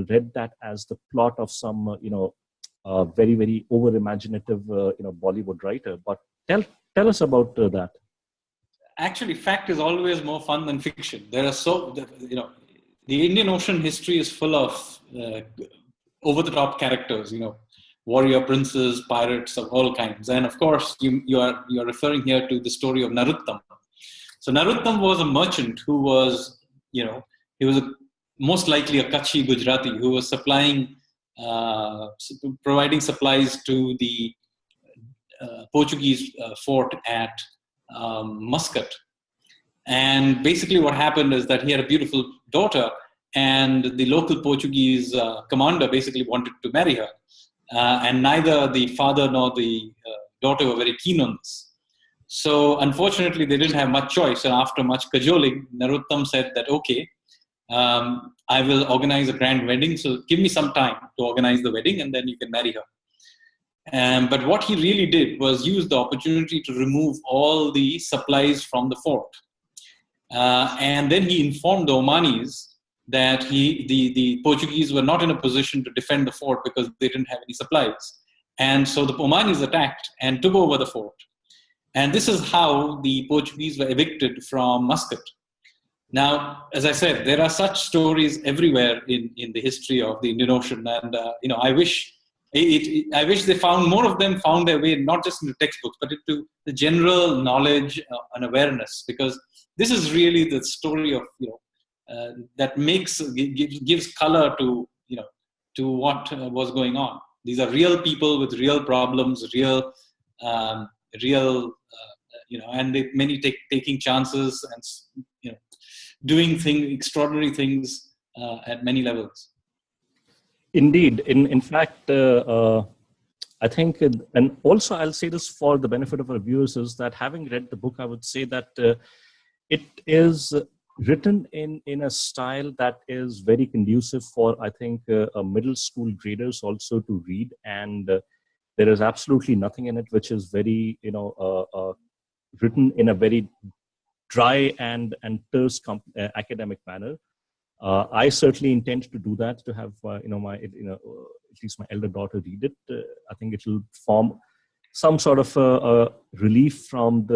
read that as the plot of some very, very over imaginative Bollywood writer. But tell us about that. Actually, fact is always more fun than fiction. There are the Indian Ocean history is full of over-the-top characters, warrior princes, pirates of all kinds. And of course, you are referring here to the story of Naruttam. So Naruttam was a merchant who was, he was most likely a Kutchi Gujarati who was providing supplies to the Portuguese fort at Muscat. And basically what happened is that he had a beautiful daughter, and the local Portuguese commander basically wanted to marry her. And neither the father nor the daughter were very keen on this. So unfortunately, they didn't have much choice. And after much cajoling, Naruttam said that, okay, I will organize a grand wedding. So give me some time to organize the wedding, and then you can marry her. But what he really did was use the opportunity to remove all the supplies from the fort. And then he informed the Omanis that the Portuguese were not in a position to defend the fort because they didn't have any supplies. And so the Omanis attacked and took over the fort. And this is how the Portuguese were evicted from Muscat. Now, as I said, there are such stories everywhere in the history of the Indian Ocean. And, I wish they found more of them found their way, not just into textbooks, but into the general knowledge and awareness, because this is really the story of, that gives color to what was going on. These are real people with real problems, and many taking chances and doing extraordinary things at many levels. Indeed, in fact, I think, and also I'll say this for the benefit of our viewers, is that having read the book, I would say that it is written in a style that is very conducive for, I think, middle school graders also to read. And there is absolutely nothing in it which is very, written in a very dry and terse academic manner. I certainly intend to do that, to have, at least my elder daughter read it. I think it will form some sort of relief from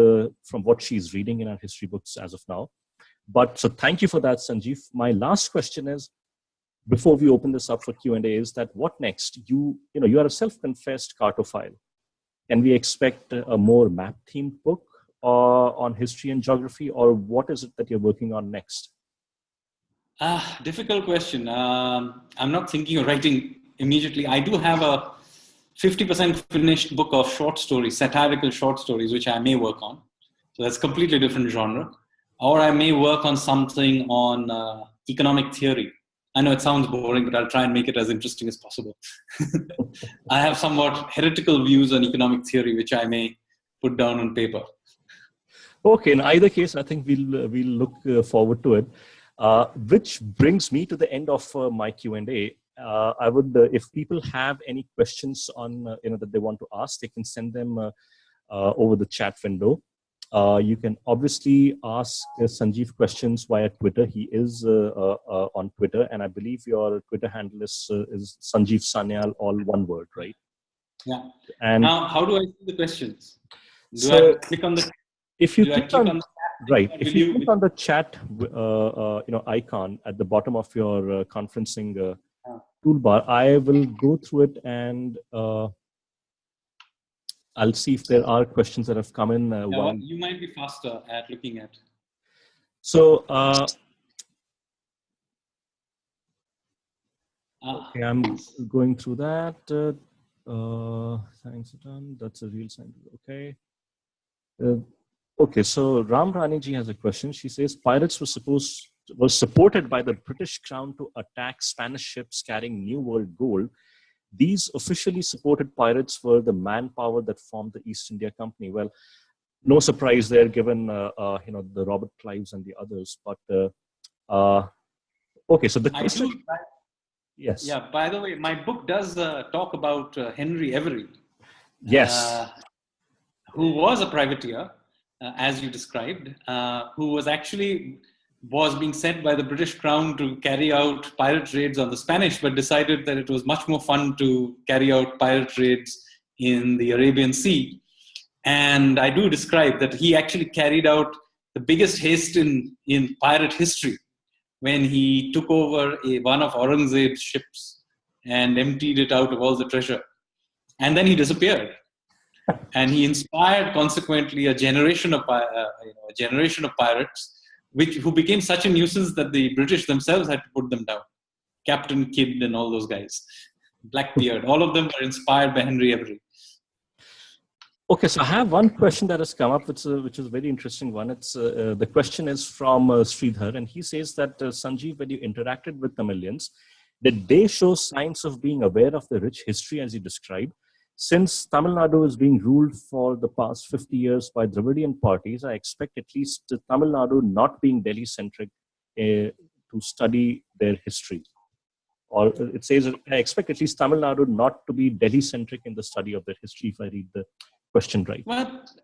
what she's reading in our history books as of now. But so thank you for that, Sanjeev. My last question is, before we open this up for Q&A, is that what next? You are a self-confessed cartophile. Can we expect a more map-themed book on history and geography, or what is it that you're working on next? Difficult question. I'm not thinking of writing immediately. I do have a 50% finished book of short stories, satirical short stories, which I may work on. So that's completely different genre. Or I may work on something on economic theory. I know it sounds boring, but I'll try and make it as interesting as possible. I have somewhat heretical views on economic theory, which I may put down on paper. Okay, in either case, I think we'll look forward to it. Which brings me to the end of my Q&A. I would, if people have any questions on that they want to ask, they can send them over the chat window. You can obviously ask Sanjeev questions via Twitter. He is on Twitter, and I believe your Twitter handle is Sanjeev Sanyal, all one word, right? Yeah. And now, how do I see the questions? Do I click on the? If you click on right, if you click on the chat, icon at the bottom of your conferencing toolbar, I will go through it and I'll see if there are questions that have come in. You might be faster at looking at. So, okay, I'm going through that. Thanks, John. That's a real sign. Okay. Okay, so Ram Rani ji has a question. She says pirates were supported by the British Crown to attack Spanish ships carrying New World gold. these officially supported pirates were the manpower that formed the East India Company. Well, no surprise there, given the Robert Clives and the others. But okay, so the question. Yes. Yeah. By the way, my book does talk about Henry Every. Yes. Who was a privateer, as you described, who was being sent by the British Crown to carry out pirate raids on the Spanish, but decided that it was much more fun to carry out pirate raids in the Arabian Sea. And I do describe that he actually carried out the biggest haste in pirate history when he took over one of Aurangzeb's ships and emptied it out of all the treasure. And then he disappeared. And he inspired, consequently, a generation of pirates, who became such a nuisance that the British themselves had to put them down. Captain Kidd and all those guys, Blackbeard, all of them were inspired by Henry Every. Okay, so I have one question that has come up, which is a very interesting one. It's the question is from Sridhar, and he says that Sanjeev, when you interacted with Tamilians, did they show signs of being aware of the rich history as you described? Since Tamil Nadu is being ruled for the past 50 years by Dravidian parties, I expect at least Tamil Nadu not being Delhi-centric to study their history. Or it says, I expect at least Tamil Nadu not to be Delhi-centric in the study of their history, if I read the question right. Well,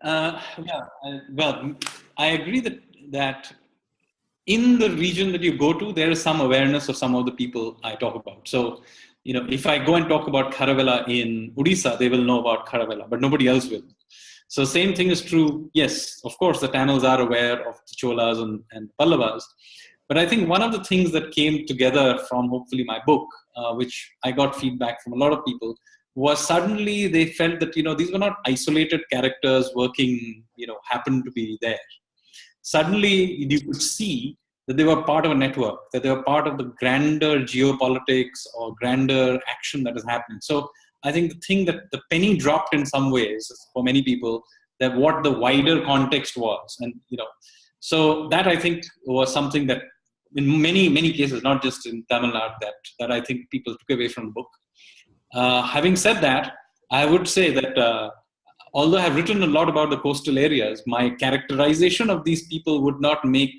I agree that in the region that you go to, there is some awareness of some of the people I talk about. So, if I go and talk about Kharavela in Odisha, they will know about Kharavela, but nobody else will. So same thing is true. Yes, of course, the Tamils are aware of the Cholas and Pallavas. But I think one of the things that came together from hopefully my book, which I got feedback from a lot of people, was suddenly they felt that, these were not isolated characters working, happened to be there. Suddenly you could see that they were part of a network, that they were part of the grander geopolitics or grander action that is happening. So I think the thing that the penny dropped in some ways for many people, that what the wider context was. And, so that I think was something that in many, many cases, not just in Tamil Nadu, that I think people took away from the book. Having said that, I would say that although I've written a lot about the coastal areas, my characterization of these people would not make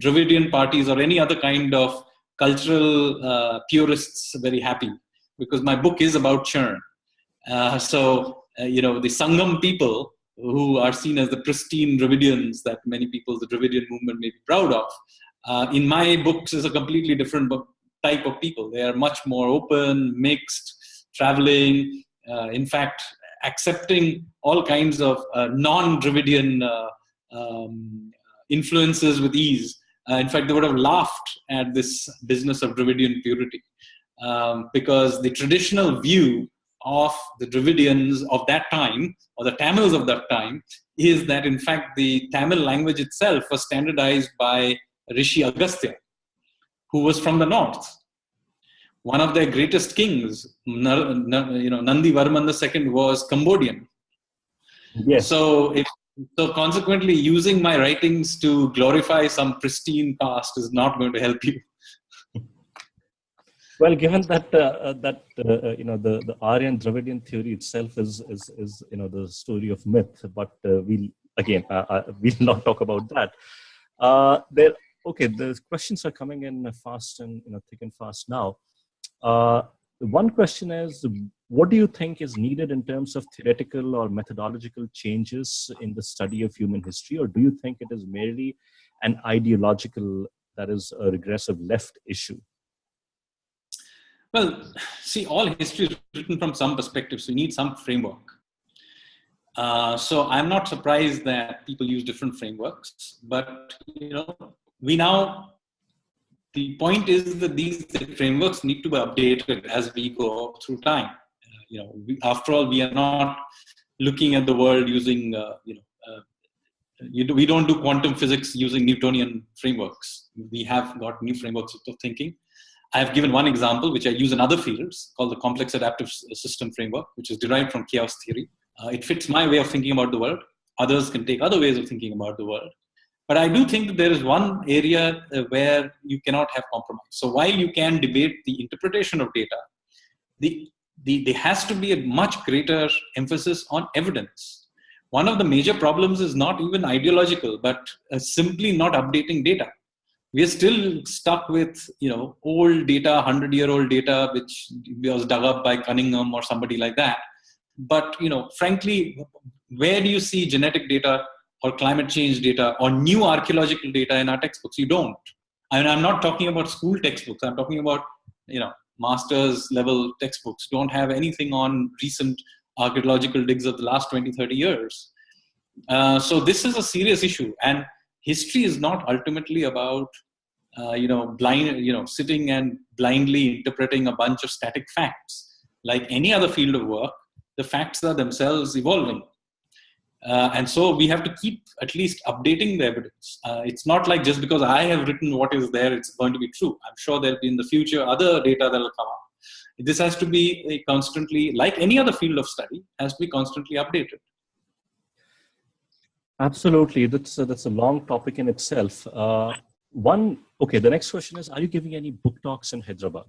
Dravidian parties or any other kind of cultural purists very happy, because my book is about Churn. The Sangam people, who are seen as the pristine Dravidians that many people, the Dravidian movement, may be proud of, in my books is a completely different type of people. They are much more open, mixed, traveling, in fact, accepting all kinds of non-Dravidian influences with ease. In fact, they would have laughed at this business of Dravidian purity, because the traditional view of the Dravidians of that time, or the Tamils of that time, is that in fact the Tamil language itself was standardized by Rishi Agastya, who was from the north. One of their greatest kings, Nandi Varman II, was Cambodian. Yes. So consequently, using my writings to glorify some pristine past is not going to help you. Well, given that the Aryan Dravidian theory itself is the story of myth, but we'll not talk about that. The questions are coming in fast and thick and fast now. One question is, what do you think is needed in terms of theoretical or methodological changes in the study of human history, or do you think it is merely an ideological, that is a regressive left issue? Well, see, all history is written from some perspective, so you need some framework. So I'm not surprised that people use different frameworks, but the point is that these frameworks need to be updated as we go through time. After all, we are not looking at the world using, we don't do quantum physics using Newtonian frameworks. We have got new frameworks of thinking. I have given one example, which I use in other fields, called the complex adaptive system framework, which is derived from chaos theory. It fits my way of thinking about the world. Others can take other ways of thinking about the world. But I do think that there is one area where you cannot have compromise. So while you can debate the interpretation of data, the there has to be a much greater emphasis on evidence. One of the major problems is not even ideological, but simply not updating data. We are still stuck with, old data, 100-year-old data, which was dug up by Cunningham or somebody like that. But, frankly, where do you see genetic data or climate change data or new archaeological data in our textbooks? You don't. And I'm not talking about school textbooks. I'm talking about, master's level textbooks don't have anything on recent archaeological digs of the last 20, 30 years. So this is a serious issue. And history is not ultimately about, sitting and blindly interpreting a bunch of static facts. Like any other field of work, the facts are themselves evolving. And so we have to keep at least updating the evidence. It's not like just because I have written what is there, it's going to be true. I'm sure there'll be in the future other data that will come up. This has to be constantly, like any other field of study, has to be constantly updated. Absolutely. That's a long topic in itself. The next question is, are you giving any book talks in Hyderabad?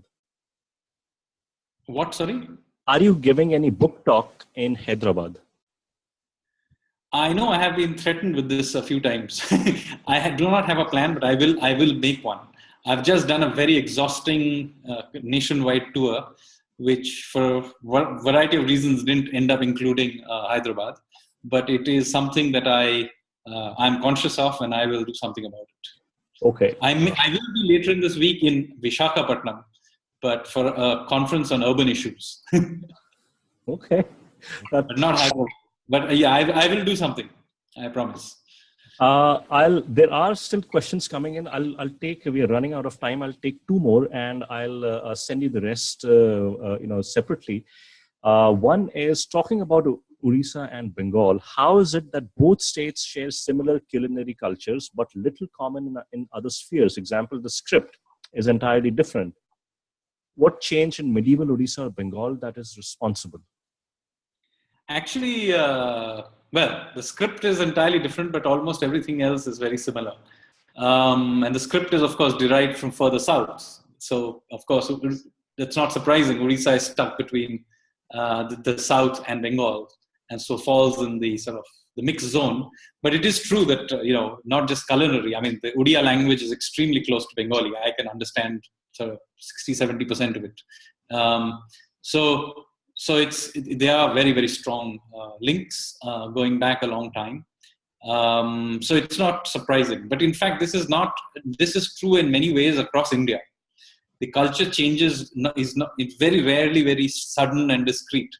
What, sorry? Are you giving any book talk in Hyderabad? I know I have been threatened with this a few times. I do not have a plan, but I will make one. I've just done a very exhausting nationwide tour, which for a variety of reasons didn't end up including Hyderabad. But it is something that I'm conscious of, and I will do something about it. Okay. I will be later in this week in Visakhapatnam, but for a conference on urban issues. Okay. But not Hyderabad. But yeah, I will do something. I promise. There are still questions coming in. We are running out of time. I'll take two more and I'll send you the rest, separately. One is talking about Orissa and Bengal. How is it that both states share similar culinary cultures, but little common in other spheres? Example, the script is entirely different. What changed in medieval Orissa or Bengal that is responsible? Actually, the script is entirely different, but almost everything else is very similar. And the script is, of course, derived from further south. So, of course, it's not surprising. Orissa is stuck between the south and Bengal, and so falls in the sort of the mixed zone. But it is true that, not just culinary. I mean, the Odia language is extremely close to Bengali. I can understand sort of 60-70% of it. So they are very, very strong links going back a long time. So it's not surprising. But in fact, this is true in many ways across India. The culture changes it's very rarely very sudden and discrete.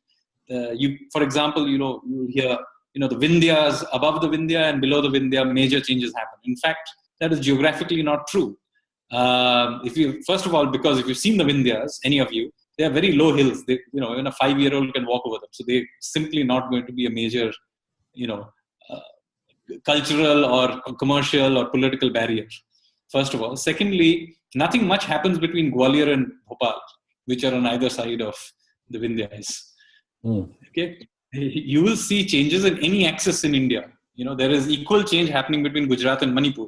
For example, you hear, the Vindhyas, above the Vindhya and below the Vindhya, major changes happen. In fact, that is geographically not true. First of all, because if you've seen the Vindhyas, any of you, they are very low hills. Even a 5-year-old can walk over them. So they're simply not going to be a major, cultural or commercial or political barrier. First of all. Secondly, nothing much happens between Gwalior and Bhopal, which are on either side of the Vindhyas. Okay, you will see changes in any axis in India. There is equal change happening between Gujarat and Manipur.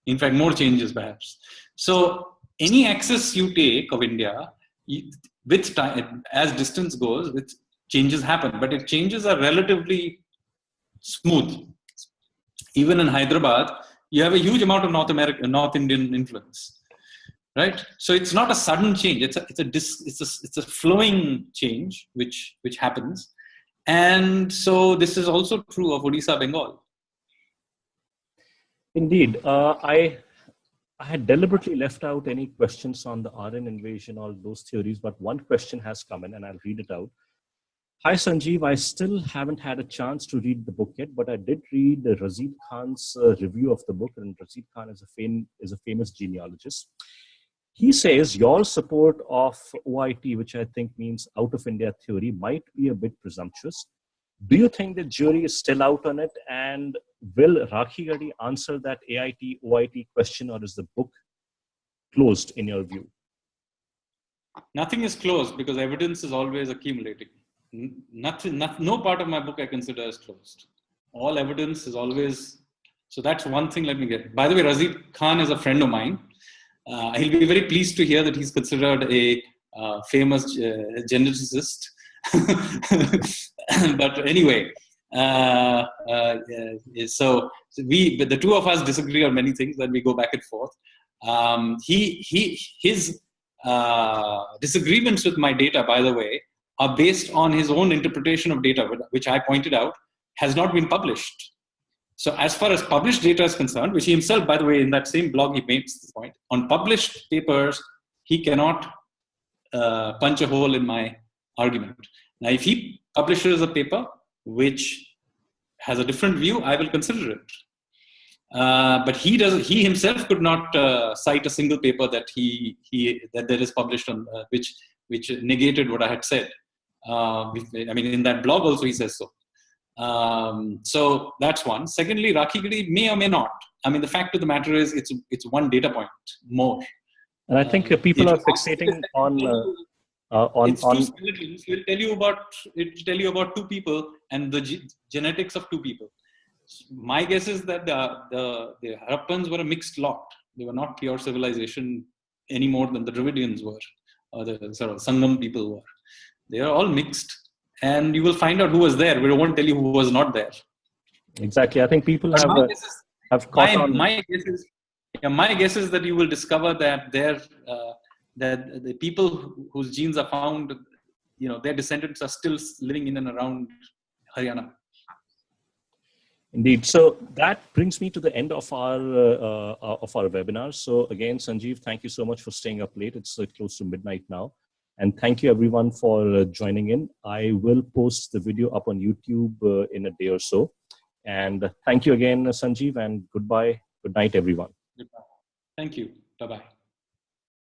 In fact, more changes perhaps. So any axis you take of India, with time, as distance goes, changes happen, but if changes are relatively smooth. Even in Hyderabad, you have a huge amount of North Indian influence, right? So it's not a sudden change. It's a flowing change which happens, and so this is also true of Odisha, Bengal. Indeed, I had deliberately left out any questions on the Aryan invasion, all those theories, but one question has come in and I'll read it out. Hi, Sanjeev. I still haven't had a chance to read the book yet, but I did read Razid Khan's review of the book, and Razid Khan is a famous genealogist. He says your support of OIT, which I think means out of India theory, might be a bit presumptuous. Do you think the jury is still out on it? And will Rakhi Gadi answer that AIT, OIT question, or is the book closed in your view? Nothing is closed because evidence is always accumulating. No part of my book I consider as closed. All evidence is always... So that's one thing let me get. By the way, Razid Khan is a friend of mine. He'll be very pleased to hear that he's considered a famous geneticist. But anyway, so but the two of us disagree on many things, and we go back and forth. His disagreements with my data, by the way, are based on his own interpretation of data, which I pointed out has not been published. So as far as published data is concerned, which he himself, by the way, in that same blog, he makes this point, on published papers, he cannot punch a hole in my argument. Now, if he publishes a paper which has a different view, I will consider it. But he himself could not cite a single paper that that there is published on which negated what I had said. I mean, in that blog also he says so. So that's one. Secondly, Rakhigiri may or may not. I mean, the fact of the matter is, it's one data point more. And I think people are fixating on. It's two skeletons. It will tell you about two people and the genetics of two people. My guess is that the Harappans were a mixed lot. They were not pure civilization any more than the Dravidians were, or the Sangam people were. They are all mixed, and you will find out who was there. We won't tell you who was not there. Exactly. I think people have caught on. My guess is that you will discover that that the people whose genes are found, their descendants are still living in and around Haryana. Indeed. So that brings me to the end of our webinar. So again, Sanjeev, thank you so much for staying up late. It's close to midnight now. And thank you everyone for joining in. I will post the video up on YouTube in a day or so. And thank you again, Sanjeev, and goodbye. Good night, everyone. Goodbye. Thank you. Bye-bye.